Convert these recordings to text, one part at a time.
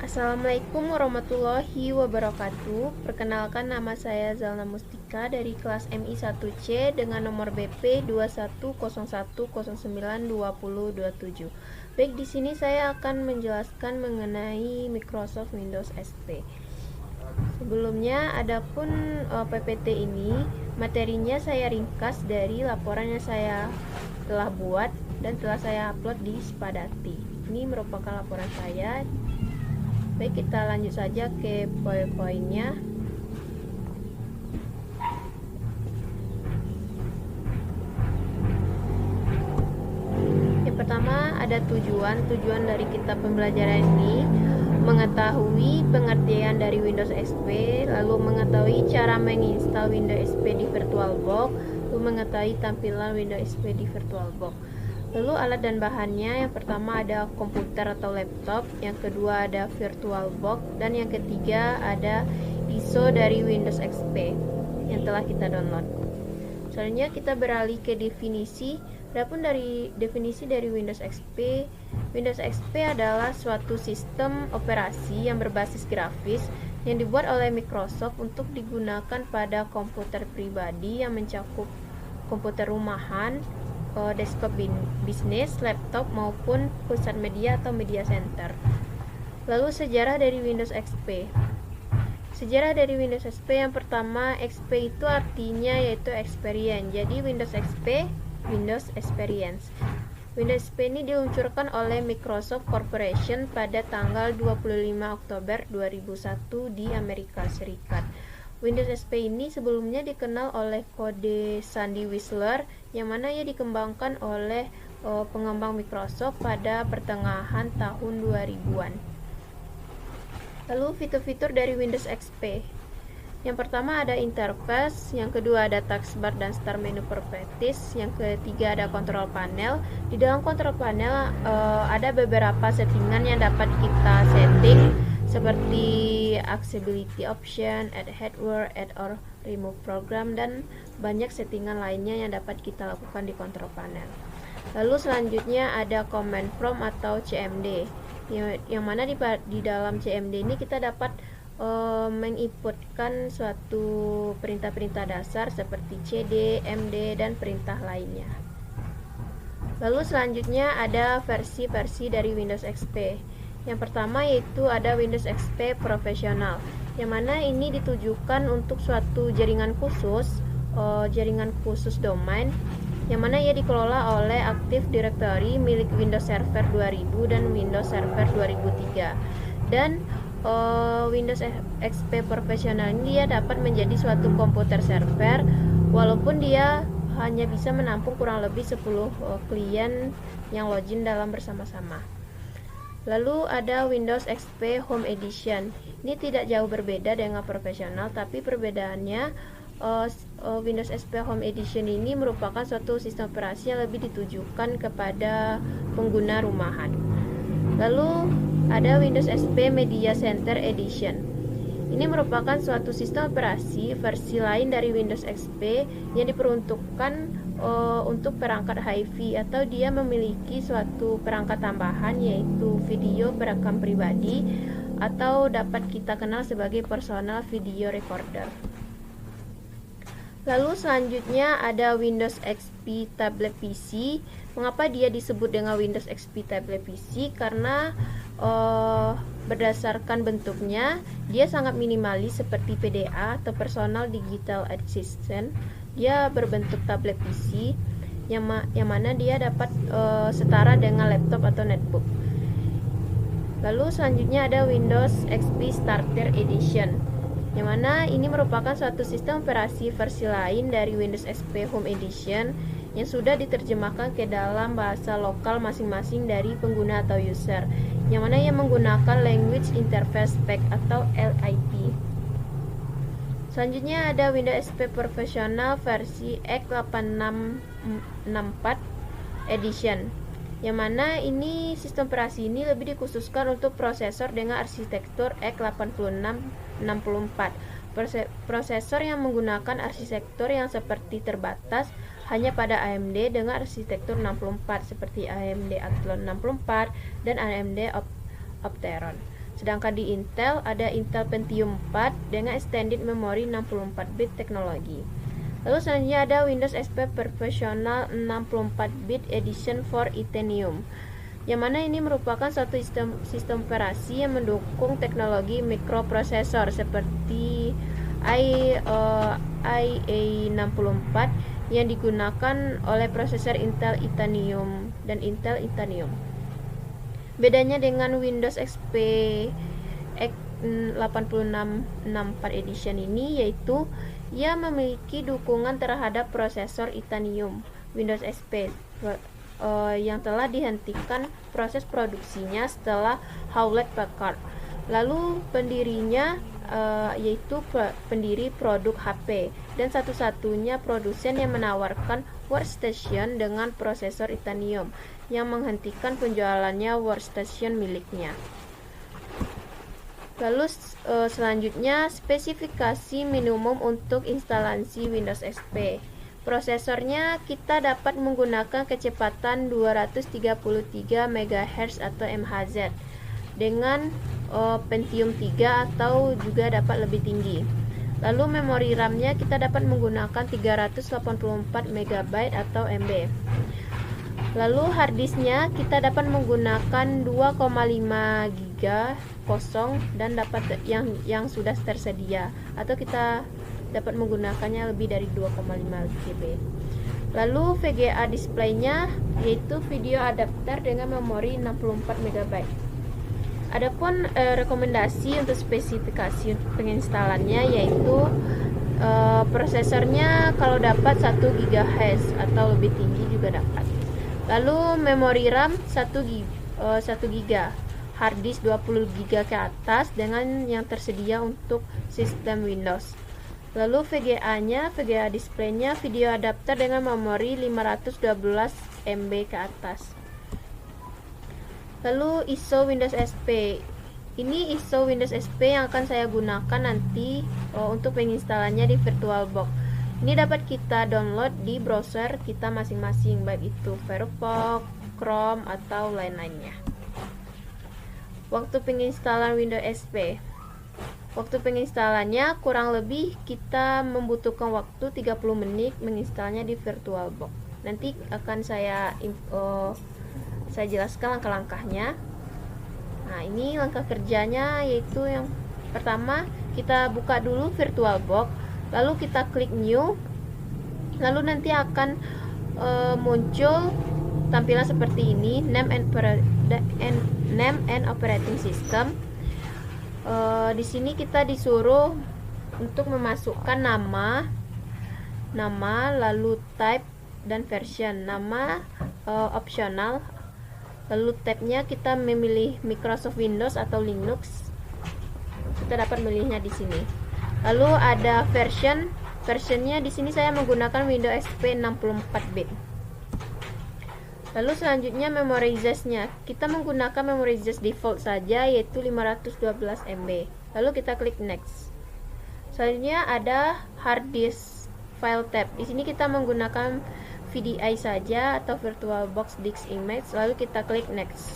Assalamualaikum warahmatullahi wabarakatuh. Perkenalkan, nama saya Zalna Mustika dari kelas MI 1C dengan nomor BP 2101092027. Baik, di sini saya akan menjelaskan mengenai Microsoft Windows XP. Sebelumnya, adapun PPT ini materinya saya ringkas dari laporan yang saya telah buat dan telah saya upload di Spadati. Ini merupakan laporan saya. Baik, kita lanjut saja ke poin-poinnya. Yang pertama, ada tujuan dari kitab pembelajaran ini: mengetahui pengertian dari Windows XP, lalu mengetahui cara menginstal Windows XP di VirtualBox, lalu mengetahui tampilan Windows XP di VirtualBox. Lalu alat dan bahannya, yang pertama ada komputer atau laptop, yang kedua ada VirtualBox, dan yang ketiga ada ISO dari Windows XP yang telah kita download. Selanjutnya kita beralih ke definisi. Adapun dari definisi dari Windows XP, Windows XP adalah suatu sistem operasi yang berbasis grafis yang dibuat oleh Microsoft untuk digunakan pada komputer pribadi yang mencakup komputer rumahan, desktop bisnis, laptop, maupun pusat media atau media center. Lalu sejarah dari Windows XP. Sejarah dari Windows XP, yang pertama, XP itu artinya yaitu experience. Jadi Windows XP, Windows Experience. Windows XP ini diluncurkan oleh Microsoft Corporation pada tanggal 25 Oktober 2001 di Amerika Serikat. Windows XP ini sebelumnya dikenal oleh kode Sandy Whistler, yang mana ia dikembangkan oleh pengembang Microsoft pada pertengahan tahun 2000-an. Lalu fitur-fitur dari Windows XP. Yang pertama ada interface, yang kedua ada taskbar dan start menu properties, yang ketiga ada control panel. Di dalam control panel ada beberapa settingan yang dapat kita setting, seperti accessibility option, add hardware, add or remove program, dan banyak settingan lainnya yang dapat kita lakukan di control panel. Lalu selanjutnya ada command prompt atau CMD, yang mana di dalam CMD ini kita dapat menginputkan suatu perintah-perintah dasar seperti CD, MD, dan perintah lainnya. Lalu selanjutnya ada versi-versi dari Windows XP. Yang pertama yaitu ada Windows XP Professional, yang mana ini ditujukan untuk suatu jaringan khusus domain, yang mana ia dikelola oleh Active Directory milik Windows Server 2000 dan Windows Server 2003. Dan Windows XP Professional ini dia dapat menjadi suatu komputer server, walaupun dia hanya bisa menampung kurang lebih 10 klien yang login dalam bersama-sama. Lalu ada Windows XP Home Edition. Ini tidak jauh berbeda dengan profesional, tapi perbedaannya Windows XP Home Edition ini merupakan suatu sistem operasi yang lebih ditujukan kepada pengguna rumahan. Lalu ada Windows XP Media Center Edition. Ini merupakan suatu sistem operasi versi lain dari Windows XP yang diperuntukkan untuk perangkat HiFi, atau dia memiliki suatu perangkat tambahan yaitu video perekam pribadi, atau dapat kita kenal sebagai personal video recorder. Lalu selanjutnya ada Windows XP Tablet PC. Mengapa dia disebut dengan Windows XP Tablet PC? Karena berdasarkan bentuknya dia sangat minimalis seperti PDA atau Personal Digital Assistant. Dia berbentuk tablet PC yang mana dia dapat setara dengan laptop atau netbook. Lalu selanjutnya ada Windows XP Starter Edition, yang mana ini merupakan suatu sistem operasi versi lain dari Windows XP Home Edition yang sudah diterjemahkan ke dalam bahasa lokal masing-masing dari pengguna atau user, yang mana ia menggunakan Language Interface Pack atau LIP. Selanjutnya ada Windows XP Professional versi x8664 Edition, yang mana ini sistem operasi ini lebih dikhususkan untuk prosesor dengan arsitektur x86-64. Prosesor yang menggunakan arsitektur yang seperti terbatas hanya pada AMD dengan arsitektur 64 seperti AMD Athlon 64 dan AMD Opteron. Sedangkan di Intel ada Intel Pentium 4 dengan extended memory 64-bit teknologi. Lalu selanjutnya ada Windows XP Professional 64-bit Edition for Itanium, yang mana ini merupakan suatu sistem operasi yang mendukung teknologi mikroprosesor seperti IA64 yang digunakan oleh prosesor Intel Itanium dan Intel Itanium. Bedanya dengan Windows XP X8664 Edition ini yaitu ia memiliki dukungan terhadap prosesor Itanium Windows XP yang telah dihentikan proses produksinya setelah Hewlett Packard. Lalu pendirinya yaitu pendiri produk HP dan satu-satunya produsen yang menawarkan workstation dengan prosesor Itanium yang menghentikan penjualannya workstation miliknya. Lalu selanjutnya spesifikasi minimum untuk instalasi Windows XP. Prosesornya kita dapat menggunakan kecepatan 233 MHz atau MHz dengan Pentium 3 atau juga dapat lebih tinggi. Lalu memori RAM-nya kita dapat menggunakan 384 MB atau MB. Lalu harddisknya kita dapat menggunakan 2,5 GB kosong dan dapat yang sudah tersedia, atau kita dapat menggunakannya lebih dari 2,5 GB. Lalu VGA displaynya yaitu video adapter dengan memori 64 MB. Adapun rekomendasi untuk spesifikasi penginstalannya yaitu prosesornya kalau dapat 1 GHz atau lebih tinggi juga dapat. Lalu memori RAM 1 GB, hard disk 20 GB ke atas dengan yang tersedia untuk sistem Windows. Lalu VGA displaynya video adapter dengan memori 512 MB ke atas. Lalu ISO Windows XP. Ini ISO Windows XP yang akan saya gunakan nanti untuk penginstalannya di VirtualBox. Ini dapat kita download di browser kita masing-masing, baik itu Firefox, Chrome atau lain-lainnya. Waktu penginstalan Windows XP. Waktu penginstalannya kurang lebih kita membutuhkan waktu 30 menit menginstalnya di VirtualBox. Nanti akan saya jelaskan langkah-langkahnya. Nah, ini langkah kerjanya yaitu yang pertama kita buka dulu VirtualBox, lalu kita klik New, lalu nanti akan muncul tampilan seperti ini, name and operating system. Di sini kita disuruh untuk memasukkan nama, lalu type dan version. Nama opsional, lalu tab-nya kita memilih Microsoft Windows atau Linux. Kita dapat memilihnya di sini. Lalu ada versionnya di sini saya menggunakan Windows XP 64-bit. Lalu selanjutnya memory size-nya, kita menggunakan memory size default saja yaitu 512 MB. Lalu kita klik next. Selanjutnya ada hard disk file tab. Di sini kita menggunakan VDI saja atau VirtualBox Disk Image. Lalu kita klik next.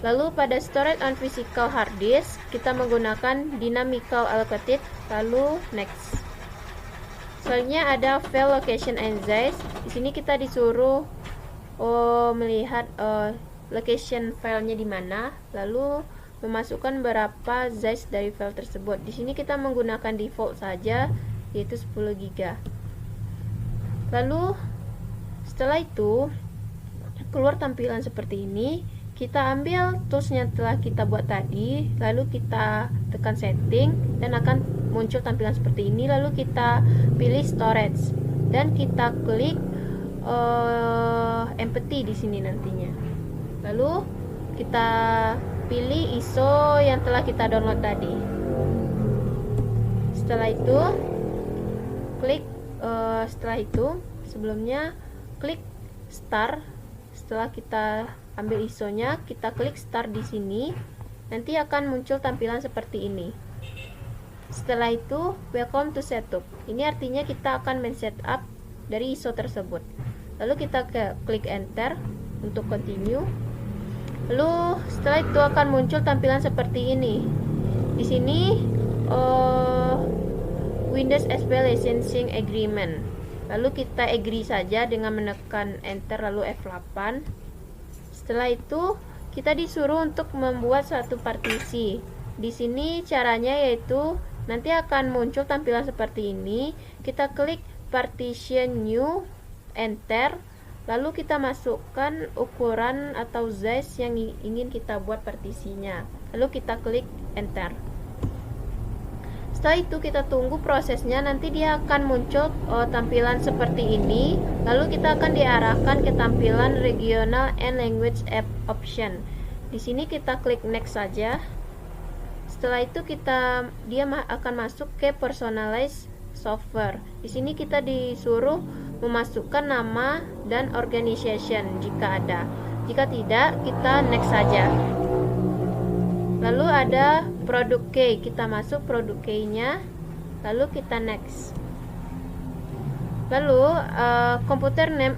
Lalu pada storage on physical hard disk kita menggunakan dynamical allocated. Lalu next. Selanjutnya ada file location and size. Di sini kita disuruh melihat location filenya di mana, lalu memasukkan berapa size dari file tersebut. Di sini kita menggunakan default saja yaitu 10 GB. Lalu setelah itu keluar tampilan seperti ini. Kita ambil tools yang telah kita buat tadi, lalu kita tekan setting dan akan muncul tampilan seperti ini. Lalu kita pilih storage dan kita klik empty di sini nantinya. Lalu kita pilih ISO yang telah kita download tadi. Setelah itu sebelumnya klik start. Setelah kita ambil ISO-nya, kita klik start di sini. Nanti akan muncul tampilan seperti ini. Setelah itu welcome to setup. Ini artinya kita akan men-setup dari ISO tersebut. Lalu kita klik enter untuk continue. Lalu setelah itu akan muncul tampilan seperti ini. Di sini Windows SP Licensing Agreement. Lalu kita agree saja dengan menekan enter lalu F8. Setelah itu kita disuruh untuk membuat satu partisi. Di sini caranya yaitu nanti akan muncul tampilan seperti ini. Kita klik partition new, enter. Lalu kita masukkan ukuran atau size yang ingin kita buat partisinya. Lalu kita klik enter. Setelah itu kita tunggu prosesnya, nanti dia akan muncul tampilan seperti ini. Lalu kita akan diarahkan ke tampilan Regional and Language App Option. Di sini kita klik next saja. Setelah itu dia akan masuk ke Personalized Software. Di sini kita disuruh memasukkan nama dan organization jika ada. Jika tidak, kita next saja. Lalu ada produk key, kita masuk produk key-nya, lalu kita next. Lalu computer name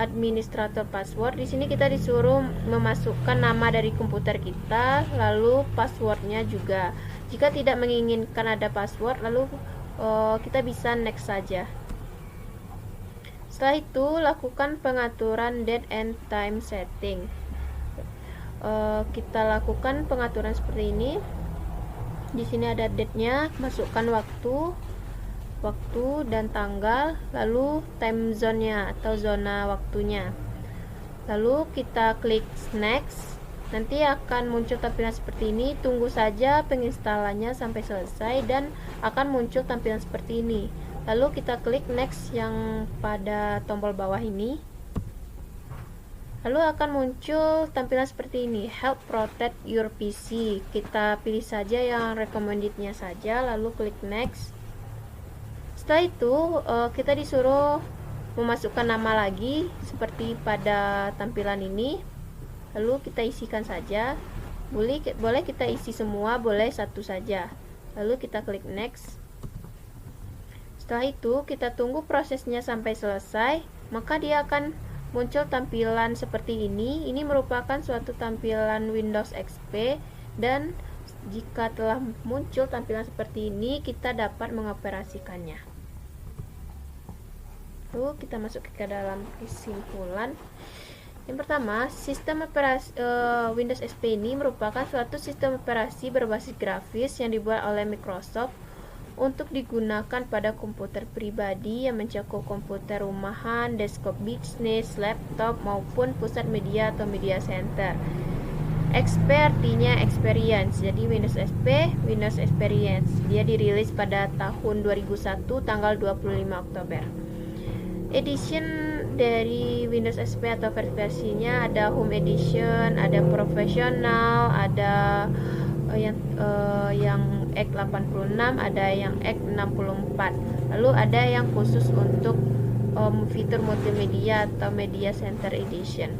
administrator password. Di sini kita disuruh memasukkan nama dari komputer kita, lalu passwordnya juga. Jika tidak menginginkan ada password, lalu kita bisa next saja. Setelah itu lakukan pengaturan date and time setting. Kita lakukan pengaturan seperti ini. Di sini ada date-nya, masukkan waktu dan tanggal, lalu time zone-nya atau zona waktunya. Lalu kita klik next. Nanti akan muncul tampilan seperti ini. Tunggu saja penginstalannya sampai selesai dan akan muncul tampilan seperti ini. Lalu kita klik next yang pada tombol bawah ini. Lalu akan muncul tampilan seperti ini, help protect your PC. Kita pilih saja yang recommended-nya saja, lalu klik next. Setelah itu kita disuruh memasukkan nama lagi seperti pada tampilan ini. Lalu kita isikan saja. Boleh kita isi semua, boleh satu saja. Lalu kita klik next. Setelah itu kita tunggu prosesnya sampai selesai, maka dia akan muncul tampilan seperti ini. Ini merupakan suatu tampilan Windows XP, dan jika telah muncul tampilan seperti ini, kita dapat mengoperasikannya. Lalu kita masuk ke dalam kesimpulan. Yang pertama, sistem operasi Windows XP ini merupakan suatu sistem operasi berbasis grafis yang dibuat oleh Microsoft untuk digunakan pada komputer pribadi yang mencakup komputer rumahan, desktop bisnis, laptop, maupun pusat media atau media center. XP artinya experience, jadi Windows XP, Windows Experience. Dia dirilis pada tahun 2001, tanggal 25 Oktober. Edition dari Windows XP atau versinya ada Home Edition, ada Professional, ada yang X86, ada yang X64. Lalu ada yang khusus untuk fitur multimedia atau Media Center Edition.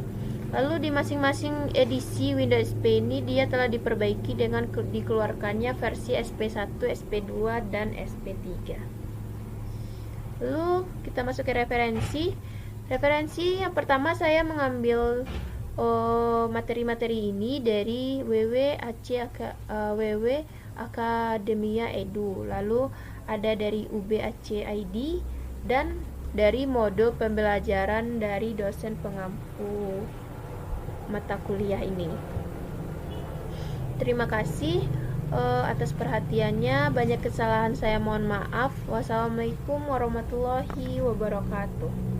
Lalu di masing-masing edisi Windows XP ini dia telah diperbaiki dengan dikeluarkannya versi SP1, SP2, dan SP3. Lalu kita masuk ke referensi. Referensi yang pertama, saya mengambil materi-materi ini dari WW Academia Edu, lalu ada dari UB-AC ID, dan dari mode pembelajaran dari dosen pengampu mata kuliah ini. Terima kasih atas perhatiannya. Banyak kesalahan saya mohon maaf. Wassalamualaikum warahmatullahi wabarakatuh.